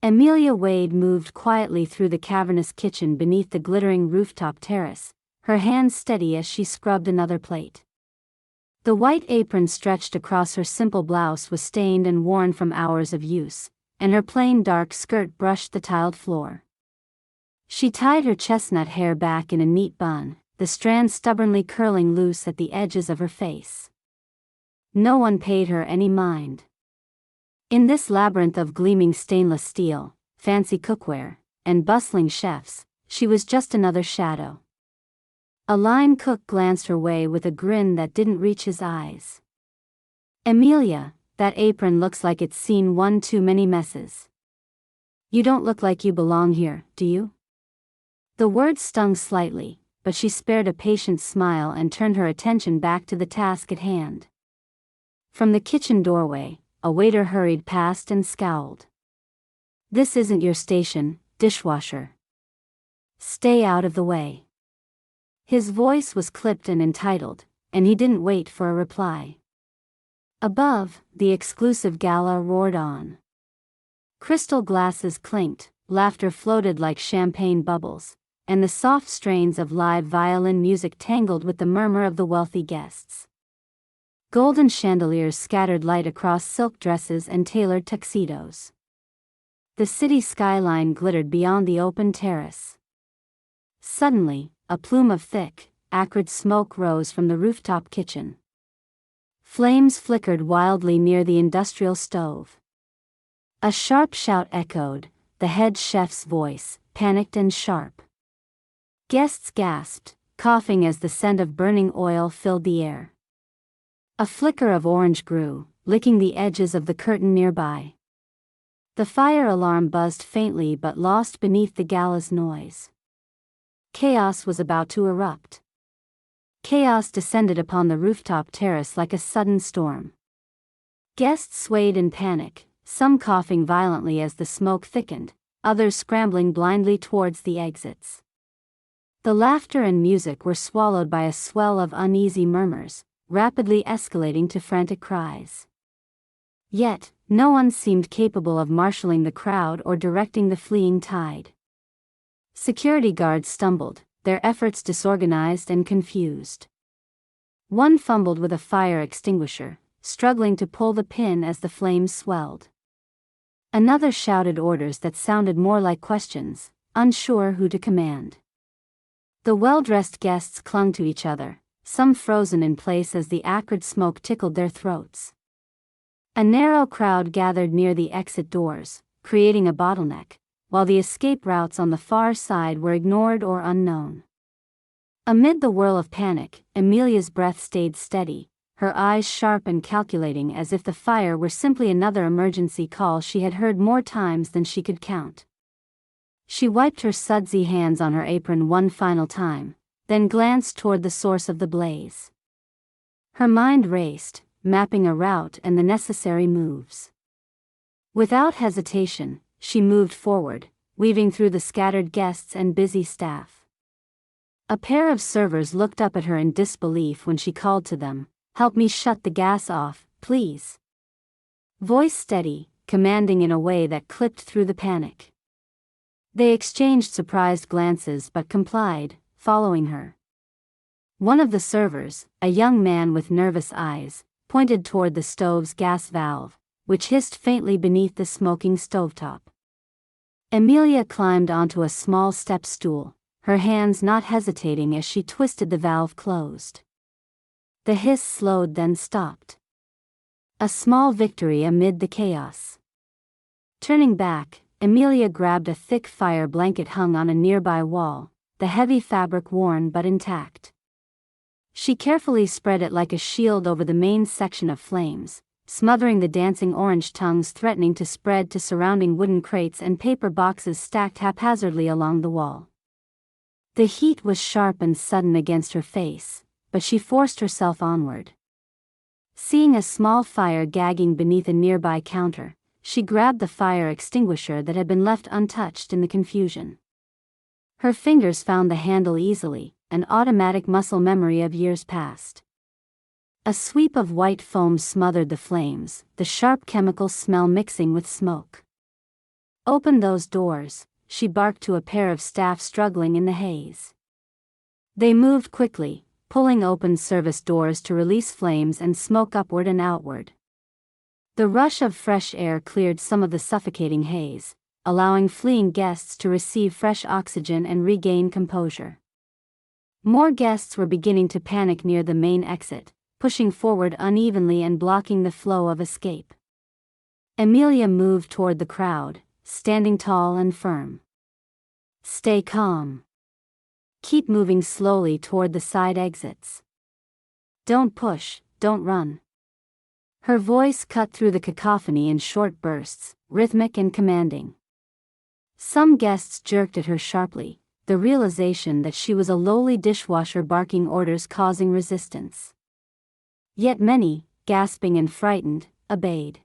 Amelia Wade moved quietly through the cavernous kitchen beneath the glittering rooftop terrace, her hands steady as she scrubbed another plate. The white apron stretched across her simple blouse was stained and worn from hours of use, and her plain dark skirt brushed the tiled floor. She tied her chestnut hair back in a neat bun, the strands stubbornly curling loose at the edges of her face. No one paid her any mind. In this labyrinth of gleaming stainless steel, fancy cookware, and bustling chefs, she was just another shadow. A line cook glanced her way with a grin that didn't reach his eyes. "Amelia, that apron looks like it's seen one too many messes. You don't look like you belong here, do you?" The words stung slightly, but she spared a patient smile and turned her attention back to the task at hand. From the kitchen doorway, a waiter hurried past and scowled. "This isn't your station, dishwasher. Stay out of the way." His voice was clipped and entitled, and he didn't wait for a reply. Above, the exclusive Gala roared on. Crystal glasses clinked, laughter floated like champagne bubbles, and the soft strains of live violin music tangled with the murmur of the wealthy guests. Golden chandeliers scattered light across silk dresses and tailored tuxedos. The city skyline glittered beyond the open terrace. Suddenly, a plume of thick, acrid smoke rose from the rooftop kitchen. Flames flickered wildly near the industrial stove. A sharp shout echoed, the head chef's voice, panicked and sharp. Guests gasped, coughing as the scent of burning oil filled the air. A flicker of orange grew, licking the edges of the curtain nearby. The fire alarm buzzed faintly but lost beneath the gala's noise. Chaos was about to erupt. Chaos descended upon the rooftop terrace like a sudden storm. Guests swayed in panic, some coughing violently as the smoke thickened, others scrambling blindly towards the exits. The laughter and music were swallowed by a swell of uneasy murmurs, rapidly escalating to frantic cries. Yet, no one seemed capable of marshalling the crowd or directing the fleeing tide. Security guards stumbled, their efforts disorganized and confused. One fumbled with a fire extinguisher, struggling to pull the pin as the flames swelled. Another shouted orders that sounded more like questions, unsure who to command. The well-dressed guests clung to each other, some frozen in place as the acrid smoke tickled their throats. A narrow crowd gathered near the exit doors, creating a bottleneck, while the escape routes on the far side were ignored or unknown. Amid the whirl of panic, Amelia's breath stayed steady, her eyes sharp and calculating as if the fire were simply another emergency call she had heard more times than she could count. She wiped her sudsy hands on her apron one final time, then glanced toward the source of the blaze. Her mind raced, mapping a route and the necessary moves. Without hesitation, she moved forward, weaving through the scattered guests and busy staff. A pair of servers looked up at her in disbelief when she called to them, "Help me shut the gas off, please." Voice steady, commanding in a way that clipped through the panic. They exchanged surprised glances but complied, following her. One of the servers, a young man with nervous eyes, pointed toward the stove's gas valve, which hissed faintly beneath the smoking stovetop. Amelia climbed onto a small step stool, her hands not hesitating as she twisted the valve closed. The hiss slowed then stopped. A small victory amid the chaos. Turning back, Amelia grabbed a thick fire blanket hung on a nearby wall, the heavy fabric worn but intact. She carefully spread it like a shield over the main section of flames, smothering the dancing orange tongues threatening to spread to surrounding wooden crates and paper boxes stacked haphazardly along the wall. The heat was sharp and sudden against her face, but she forced herself onward. Seeing a small fire gagging beneath a nearby counter, she grabbed the fire extinguisher that had been left untouched in the confusion. Her fingers found the handle easily, an automatic muscle memory of years past. A sweep of white foam smothered the flames, the sharp chemical smell mixing with smoke. "Open those doors," she barked to a pair of staff struggling in the haze. They moved quickly, pulling open service doors to release flames and smoke upward and outward. The rush of fresh air cleared some of the suffocating haze, allowing fleeing guests to receive fresh oxygen and regain composure. More guests were beginning to panic near the main exit, pushing forward unevenly and blocking the flow of escape. Amelia moved toward the crowd, standing tall and firm. "Stay calm. Keep moving slowly toward the side exits. Don't push, don't run." Her voice cut through the cacophony in short bursts, rhythmic and commanding. Some guests jerked at her sharply, the realization that she was a lowly dishwasher barking orders causing resistance. Yet many, gasping and frightened, obeyed.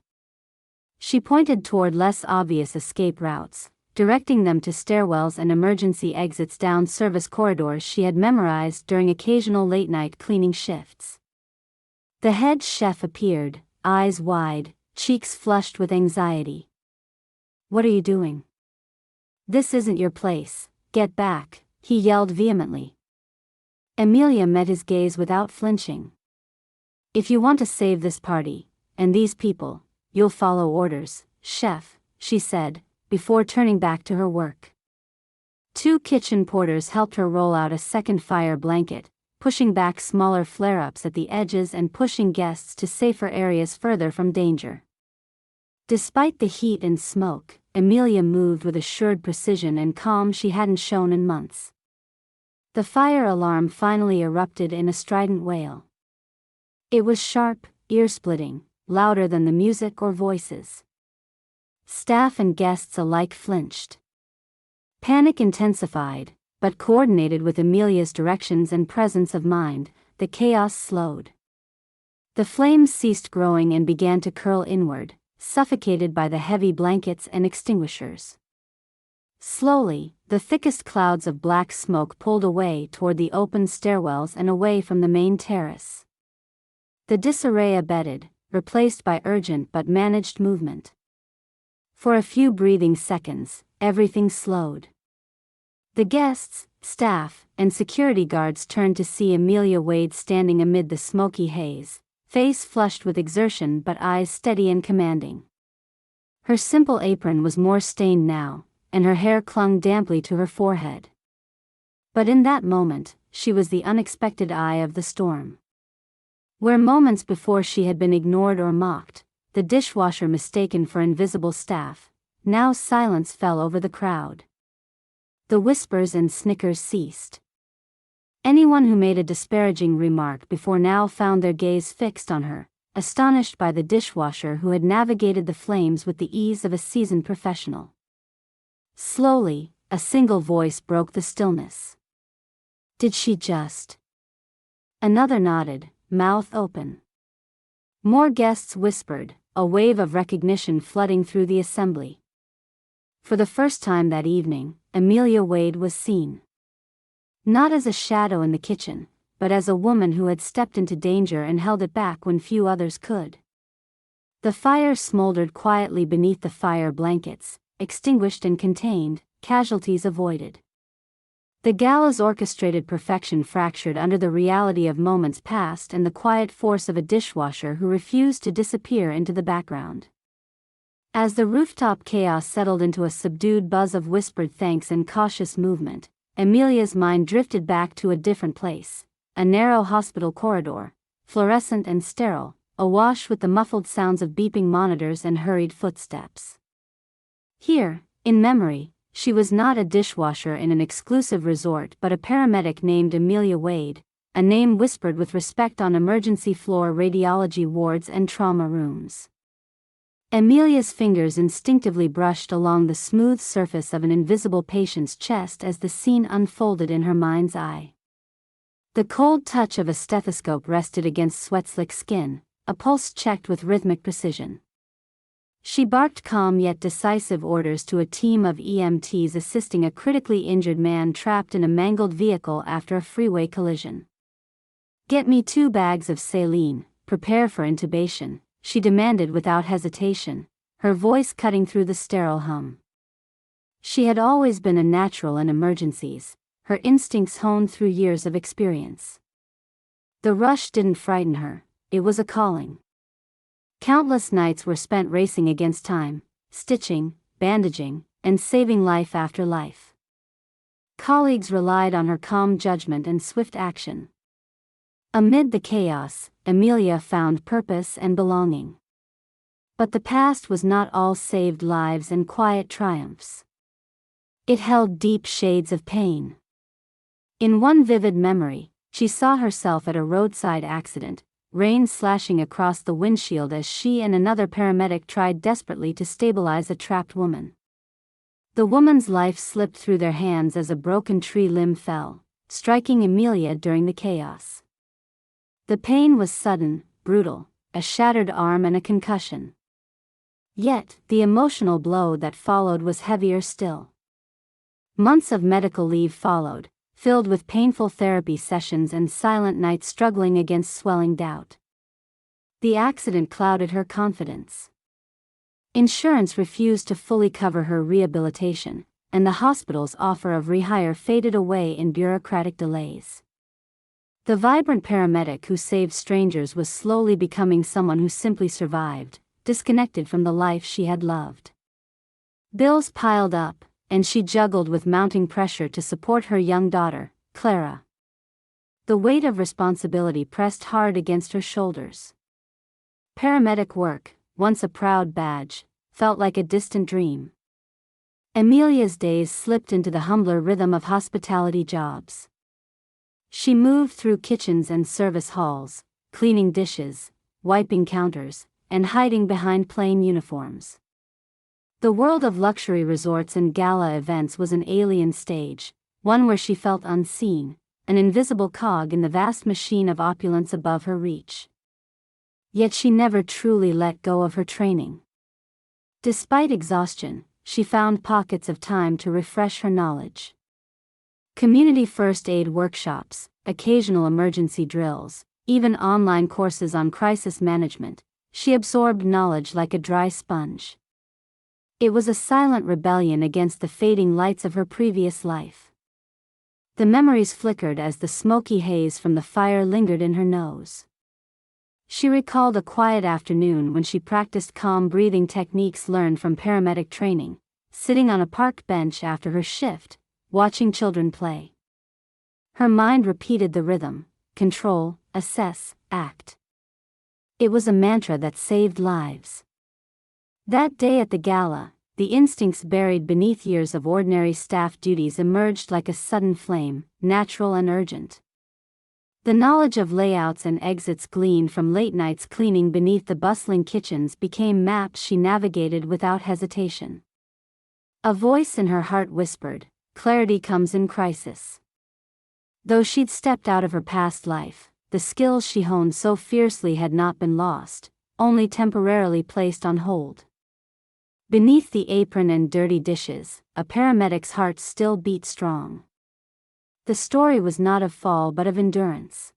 She pointed toward less obvious escape routes, directing them to stairwells and emergency exits down service corridors she had memorized during occasional late-night cleaning shifts. The head chef appeared, eyes wide, cheeks flushed with anxiety. "What are you doing? This isn't your place, get back," he yelled vehemently. Amelia met his gaze without flinching. "If you want to save this party, and these people, you'll follow orders, chef," she said, before turning back to her work. Two kitchen porters helped her roll out a second fire blanket, pushing back smaller flare-ups at the edges and pushing guests to safer areas further from danger. Despite the heat and smoke, Amelia moved with assured precision and calm she hadn't shown in months. The fire alarm finally erupted in a strident wail. It was sharp, ear-splitting, louder than the music or voices. Staff and guests alike flinched. Panic intensified, but coordinated with Amelia's directions and presence of mind, the chaos slowed. The flames ceased growing and began to curl inward, suffocated by the heavy blankets and extinguishers. Slowly, the thickest clouds of black smoke pulled away toward the open stairwells and away from the main terrace. The disarray abated, replaced by urgent but managed movement. For a few breathing seconds, everything slowed. The guests, staff, and security guards turned to see Amelia Wade standing amid the smoky haze, face flushed with exertion but eyes steady and commanding. Her simple apron was more stained now, and her hair clung damply to her forehead. But in that moment, she was the unexpected eye of the storm. Where moments before she had been ignored or mocked, the dishwasher mistaken for invisible staff, now silence fell over the crowd. The whispers and snickers ceased. Anyone who made a disparaging remark before now found their gaze fixed on her, astonished by the dishwasher who had navigated the flames with the ease of a seasoned professional. Slowly, a single voice broke the stillness. "Did she just?" Another nodded, mouth open. More guests whispered, a wave of recognition flooding through the assembly. For the first time that evening, Amelia Wade was seen. Not as a shadow in the kitchen, but as a woman who had stepped into danger and held it back when few others could. The fire smoldered quietly beneath the fire blankets, extinguished and contained, casualties avoided. The Gala's orchestrated perfection fractured under the reality of moments past and the quiet force of a dishwasher who refused to disappear into the background. As the rooftop chaos settled into a subdued buzz of whispered thanks and cautious movement, Amelia's mind drifted back to a different place, a narrow hospital corridor, fluorescent and sterile, awash with the muffled sounds of beeping monitors and hurried footsteps. Here, in memory, she was not a dishwasher in an exclusive resort but a paramedic named Amelia Wade, a name whispered with respect on emergency floor radiology wards and trauma rooms. Amelia's fingers instinctively brushed along the smooth surface of an invisible patient's chest as the scene unfolded in her mind's eye. The cold touch of a stethoscope rested against sweat-slick skin, a pulse checked with rhythmic precision. She barked calm yet decisive orders to a team of EMTs assisting a critically injured man trapped in a mangled vehicle after a freeway collision. "Get me 2 bags of saline, prepare for intubation," she demanded without hesitation, her voice cutting through the sterile hum. She had always been a natural in emergencies, her instincts honed through years of experience. The rush didn't frighten her, it was a calling. Countless nights were spent racing against time, stitching, bandaging, and saving life after life. Colleagues relied on her calm judgment and swift action. Amid the chaos, Amelia found purpose and belonging. But the past was not all saved lives and quiet triumphs. It held deep shades of pain. In one vivid memory, she saw herself at a roadside accident, rain slashing across the windshield as she and another paramedic tried desperately to stabilize a trapped woman. The woman's life slipped through their hands as a broken tree limb fell, striking Amelia during the chaos. The pain was sudden, brutal, a shattered arm and a concussion. Yet, the emotional blow that followed was heavier still. Months of medical leave followed, filled with painful therapy sessions and silent nights struggling against swelling doubt. The accident clouded her confidence. Insurance refused to fully cover her rehabilitation, and the hospital's offer of rehire faded away in bureaucratic delays. The vibrant paramedic who saved strangers was slowly becoming someone who simply survived, disconnected from the life she had loved. Bills piled up, and she juggled with mounting pressure to support her young daughter, Clara. The weight of responsibility pressed hard against her shoulders. Paramedic work, once a proud badge, felt like a distant dream. Amelia's days slipped into the humbler rhythm of hospitality jobs. She moved through kitchens and service halls, cleaning dishes, wiping counters, and hiding behind plain uniforms. The world of luxury resorts and gala events was an alien stage, one where she felt unseen, an invisible cog in the vast machine of opulence above her reach. Yet she never truly let go of her training. Despite exhaustion, she found pockets of time to refresh her knowledge. Community first aid workshops, occasional emergency drills, even online courses on crisis management, she absorbed knowledge like a dry sponge. It was a silent rebellion against the fading lights of her previous life. The memories flickered as the smoky haze from the fire lingered in her nose. She recalled a quiet afternoon when she practiced calm breathing techniques learned from paramedic training, sitting on a park bench after her shift, watching children play. Her mind repeated the rhythm: control, assess, act. It was a mantra that saved lives. That day at the gala, the instincts buried beneath years of ordinary staff duties emerged like a sudden flame, natural and urgent. The knowledge of layouts and exits gleaned from late nights cleaning beneath the bustling kitchens became maps she navigated without hesitation. A voice in her heart whispered, "Clarity comes in crisis." Though she'd stepped out of her past life, the skills she honed so fiercely had not been lost, only temporarily placed on hold. Beneath the apron and dirty dishes, a paramedic's heart still beat strong. The story was not of fall but of endurance.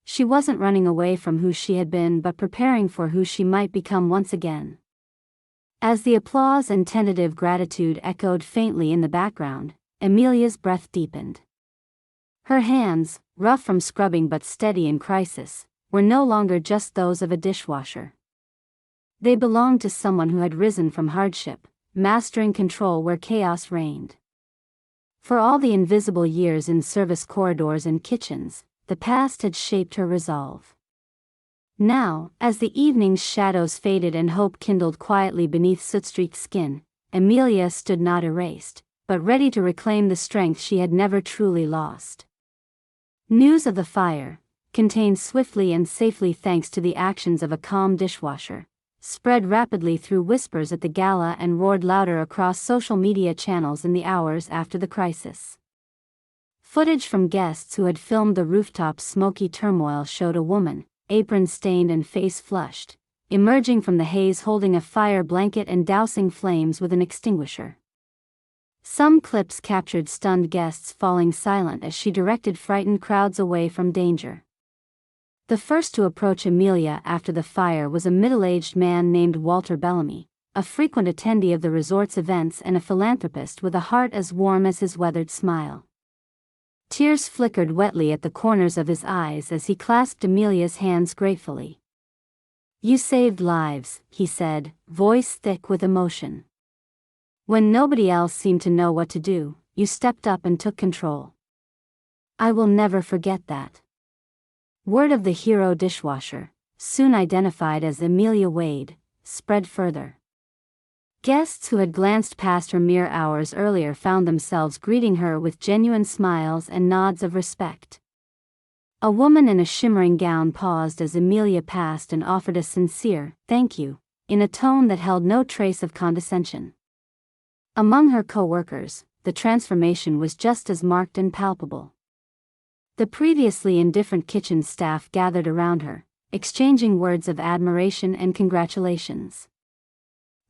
She wasn't running away from who she had been but preparing for who she might become once again. As the applause and tentative gratitude echoed faintly in the background, Amelia's breath deepened. Her hands, rough from scrubbing but steady in crisis, were no longer just those of a dishwasher. They belonged to someone who had risen from hardship, mastering control where chaos reigned. For all the invisible years in service corridors and kitchens, the past had shaped her resolve. Now, as the evening's shadows faded and hope kindled quietly beneath soot-streaked skin, Amelia stood not erased, but ready to reclaim the strength she had never truly lost. News of the fire, contained swiftly and safely thanks to the actions of a calm dishwasher, spread rapidly through whispers at the gala and roared louder across social media channels in the hours after the crisis. Footage from guests who had filmed the rooftop's smoky turmoil showed a woman, apron-stained and face-flushed, emerging from the haze holding a fire blanket and dousing flames with an extinguisher. Some clips captured stunned guests falling silent as she directed frightened crowds away from danger. The first to approach Amelia after the fire was a middle-aged man named Walter Bellamy, a frequent attendee of the resort's events and a philanthropist with a heart as warm as his weathered smile. Tears flickered wetly at the corners of his eyes as he clasped Amelia's hands gratefully. "You saved lives," he said, voice thick with emotion. "When nobody else seemed to know what to do, you stepped up and took control. I will never forget that." Word of the hero dishwasher, soon identified as Amelia Wade, spread further. Guests who had glanced past her mere hours earlier found themselves greeting her with genuine smiles and nods of respect. A woman in a shimmering gown paused as Amelia passed and offered a sincere "thank you," in a tone that held no trace of condescension. Among her co-workers, the transformation was just as marked and palpable. The previously indifferent kitchen staff gathered around her, exchanging words of admiration and congratulations.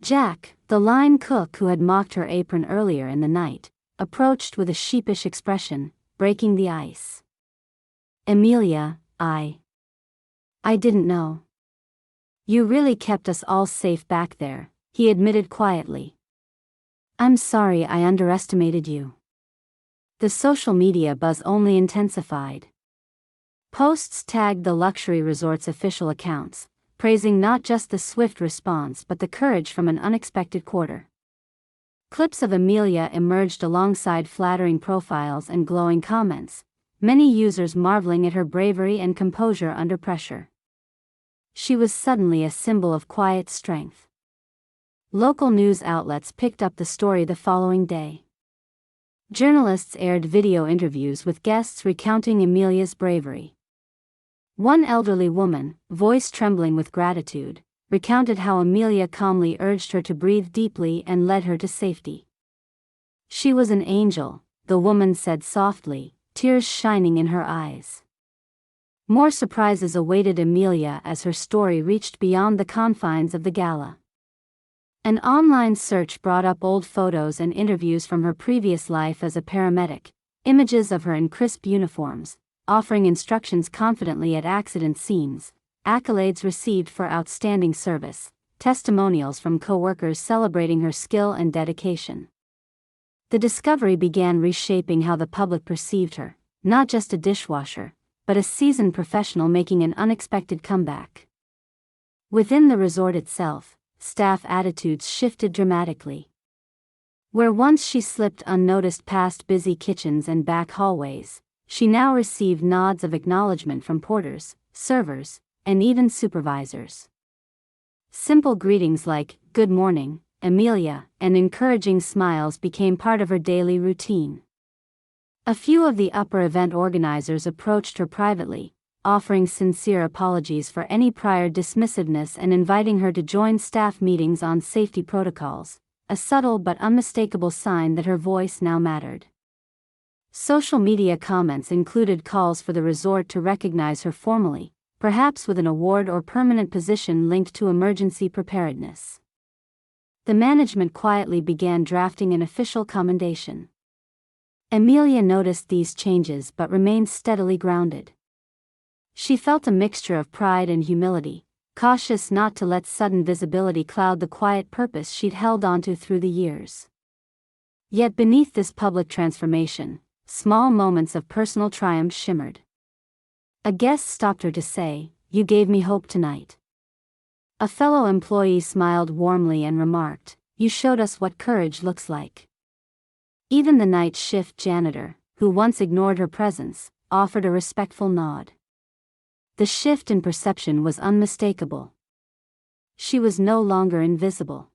Jack, the line cook who had mocked her apron earlier in the night, approached with a sheepish expression, breaking the ice. "Amelia, I didn't know. You really kept us all safe back there," he admitted quietly. "I'm sorry I underestimated you." The social media buzz only intensified. Posts tagged the luxury resort's official accounts, praising not just the swift response but the courage from an unexpected quarter. Clips of Amelia emerged alongside flattering profiles and glowing comments, many users marveling at her bravery and composure under pressure. She was suddenly a symbol of quiet strength. Local news outlets picked up the story the following day. Journalists aired video interviews with guests recounting Amelia's bravery. One elderly woman, voice trembling with gratitude, recounted how Amelia calmly urged her to breathe deeply and led her to safety. "She was an angel," the woman said softly, tears shining in her eyes. More surprises awaited Amelia as her story reached beyond the confines of the gala. An online search brought up old photos and interviews from her previous life as a paramedic, images of her in crisp uniforms, offering instructions confidently at accident scenes, accolades received for outstanding service, testimonials from co-workers celebrating her skill and dedication. The discovery began reshaping how the public perceived her, not just a dishwasher, but a seasoned professional making an unexpected comeback. Within the resort itself, staff attitudes shifted dramatically. Where once she slipped unnoticed past busy kitchens and back hallways, she now received nods of acknowledgement from porters, servers, and even supervisors. Simple greetings like, "Good morning, Amelia," and encouraging smiles became part of her daily routine. A few of the upper event organizers approached her privately, offering sincere apologies for any prior dismissiveness and inviting her to join staff meetings on safety protocols, a subtle but unmistakable sign that her voice now mattered. Social media comments included calls for the resort to recognize her formally, perhaps with an award or permanent position linked to emergency preparedness. The management quietly began drafting an official commendation. Amelia noticed these changes but remained steadily grounded. She felt a mixture of pride and humility, cautious not to let sudden visibility cloud the quiet purpose she'd held onto through the years. Yet beneath this public transformation, small moments of personal triumph shimmered. A guest stopped her to say, "You gave me hope tonight." A fellow employee smiled warmly and remarked, "You showed us what courage looks like." Even the night shift janitor, who once ignored her presence, offered a respectful nod. The shift in perception was unmistakable. She was no longer invisible.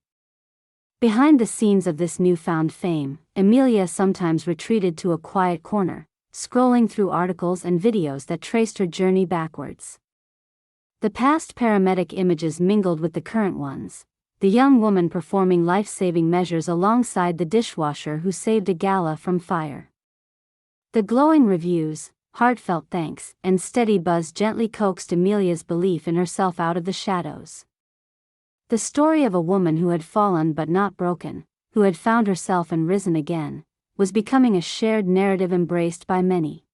Behind the scenes of this newfound fame, Amelia sometimes retreated to a quiet corner, scrolling through articles and videos that traced her journey backwards. The past paramedic images mingled with the current ones, the young woman performing life-saving measures alongside the dishwasher who saved a gala from fire. The glowing reviews, heartfelt thanks, and steady buzz gently coaxed Amelia's belief in herself out of the shadows. The story of a woman who had fallen but not broken, who had found herself and risen again, was becoming a shared narrative embraced by many.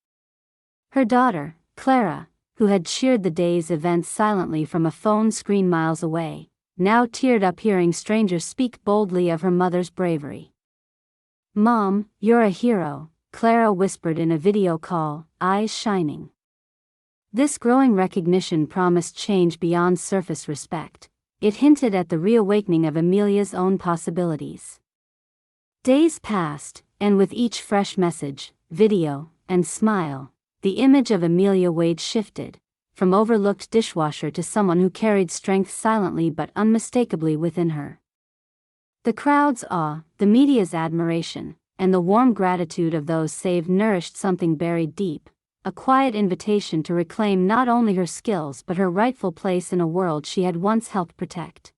Her daughter, Clara, who had cheered the day's events silently from a phone screen miles away, now teared up hearing strangers speak boldly of her mother's bravery. "Mom, you're a hero," Clara whispered in a video call, eyes shining. This growing recognition promised change beyond surface respect. It hinted at the reawakening of Amelia's own possibilities. Days passed, and with each fresh message, video, and smile, the image of Amelia Wade shifted, from overlooked dishwasher to someone who carried strength silently but unmistakably within her. The crowd's awe, the media's admiration, and the warm gratitude of those saved nourished something buried deep, a quiet invitation to reclaim not only her skills but her rightful place in a world she had once helped protect.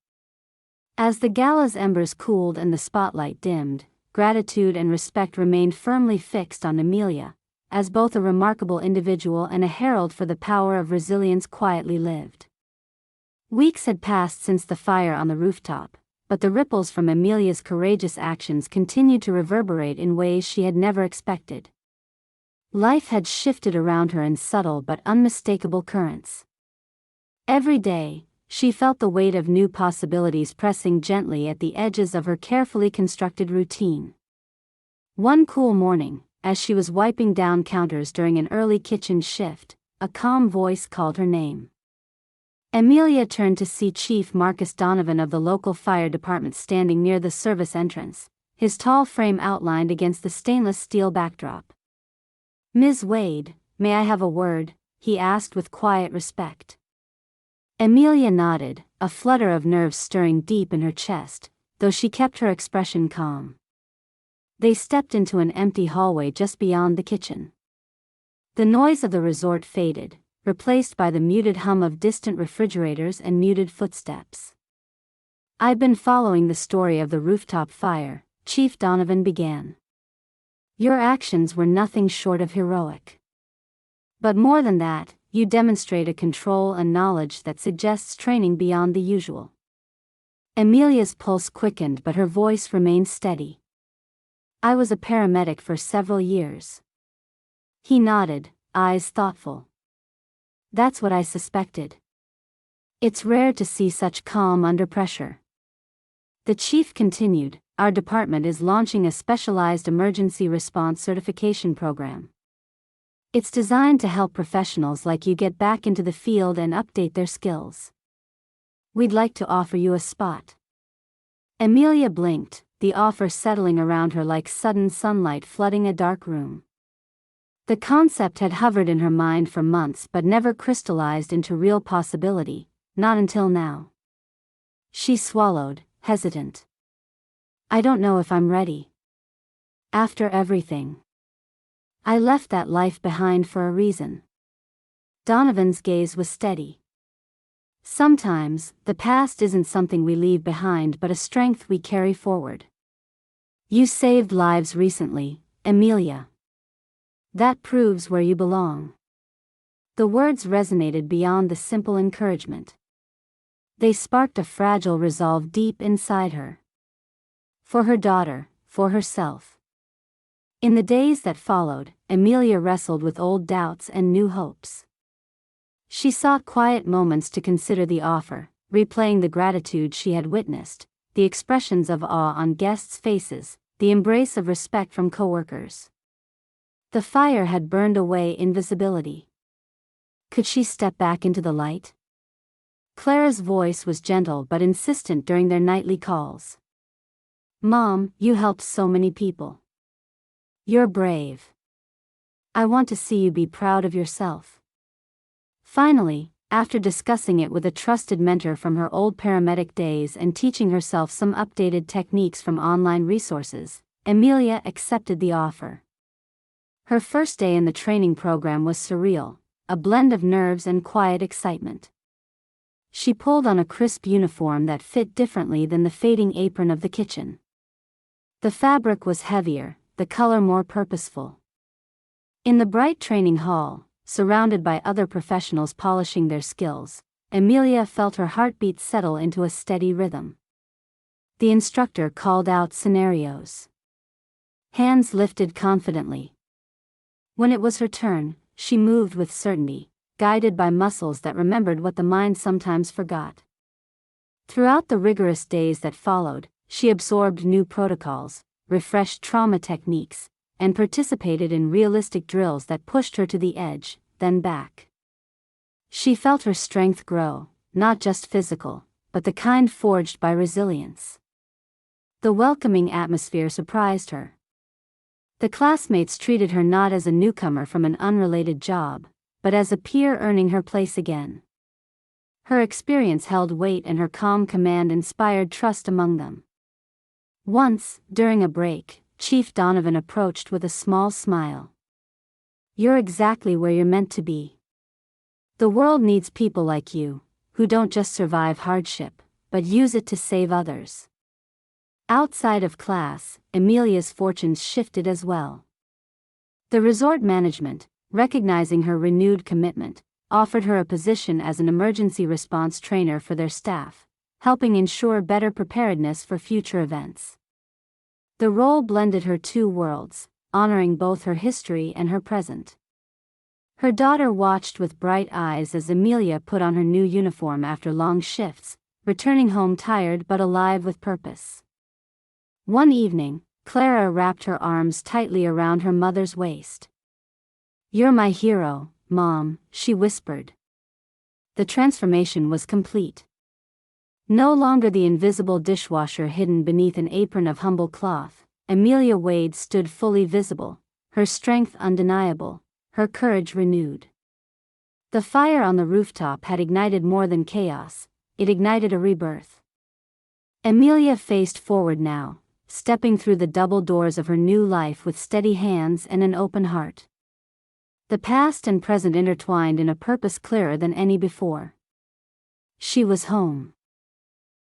As the gala's embers cooled and the spotlight dimmed, gratitude and respect remained firmly fixed on Amelia, as both a remarkable individual and a herald for the power of resilience quietly lived. Weeks had passed since the fire on the rooftop, but the ripples from Amelia's courageous actions continued to reverberate in ways she had never expected. Life had shifted around her in subtle but unmistakable currents. Every day, she felt the weight of new possibilities pressing gently at the edges of her carefully constructed routine. One cool morning, as she was wiping down counters during an early kitchen shift, a calm voice called her name. Amelia turned to see Chief Marcus Donovan of the local fire department standing near the service entrance, his tall frame outlined against the stainless steel backdrop. "Ms. Wade, may I have a word?" he asked with quiet respect. Amelia nodded, a flutter of nerves stirring deep in her chest, though she kept her expression calm. They stepped into an empty hallway just beyond the kitchen. The noise of the resort faded, replaced by the muted hum of distant refrigerators and muted footsteps. "I've been following the story of the rooftop fire," Chief Donovan began. "Your actions were nothing short of heroic. But more than that, you demonstrate a control and knowledge that suggests training beyond the usual." Amelia's pulse quickened but her voice remained steady. "I was a paramedic for several years." He nodded, eyes thoughtful. "That's what I suspected. It's rare to see such calm under pressure." The chief continued, "Our department is launching a specialized emergency response certification program. It's designed to help professionals like you get back into the field and update their skills. We'd like to offer you a spot." Amelia blinked, the offer settling around her like sudden sunlight flooding a dark room. The concept had hovered in her mind for months but never crystallized into real possibility, not until now. She swallowed, hesitant. "I don't know if I'm ready. After everything. I left that life behind for a reason." Donovan's gaze was steady. "Sometimes, the past isn't something we leave behind but a strength we carry forward. You saved lives recently, Amelia. That proves where you belong." The words resonated beyond the simple encouragement. They sparked a fragile resolve deep inside her. For her daughter, for herself. In the days that followed, Amelia wrestled with old doubts and new hopes. She sought quiet moments to consider the offer, replaying the gratitude she had witnessed, the expressions of awe on guests' faces, the embrace of respect from coworkers. The fire had burned away invisibility. Could she step back into the light? Clara's voice was gentle but insistent during their nightly calls. "Mom, you helped so many people. You're brave. I want to see you be proud of yourself." Finally, after discussing it with a trusted mentor from her old paramedic days and teaching herself some updated techniques from online resources, Amelia accepted the offer. Her first day in the training program was surreal, a blend of nerves and quiet excitement. She pulled on a crisp uniform that fit differently than the fading apron of the kitchen. The fabric was heavier, the color more purposeful. In the bright training hall, surrounded by other professionals polishing their skills, Amelia felt her heartbeat settle into a steady rhythm. The instructor called out scenarios. Hands lifted confidently. When it was her turn, she moved with certainty, guided by muscles that remembered what the mind sometimes forgot. Throughout the rigorous days that followed, she absorbed new protocols, refreshed trauma techniques, and participated in realistic drills that pushed her to the edge, then back. She felt her strength grow, not just physical, but the kind forged by resilience. The welcoming atmosphere surprised her. The classmates treated her not as a newcomer from an unrelated job, but as a peer earning her place again. Her experience held weight and her calm command inspired trust among them. Once, during a break, Chief Donovan approached with a small smile. "You're exactly where you're meant to be. The world needs people like you, who don't just survive hardship, but use it to save others." Outside of class, Amelia's fortunes shifted as well. The resort management, recognizing her renewed commitment, offered her a position as an emergency response trainer for their staff, helping ensure better preparedness for future events. The role blended her two worlds, honoring both her history and her present. Her daughter watched with bright eyes as Amelia put on her new uniform after long shifts, returning home tired but alive with purpose. One evening, Clara wrapped her arms tightly around her mother's waist. "You're my hero, Mom," she whispered. The transformation was complete. No longer the invisible dishwasher hidden beneath an apron of humble cloth, Amelia Wade stood fully visible, her strength undeniable, her courage renewed. The fire on the rooftop had ignited more than chaos, it ignited a rebirth. Amelia faced forward now, stepping through the double doors of her new life with steady hands and an open heart. The past and present intertwined in a purpose clearer than any before. She was home.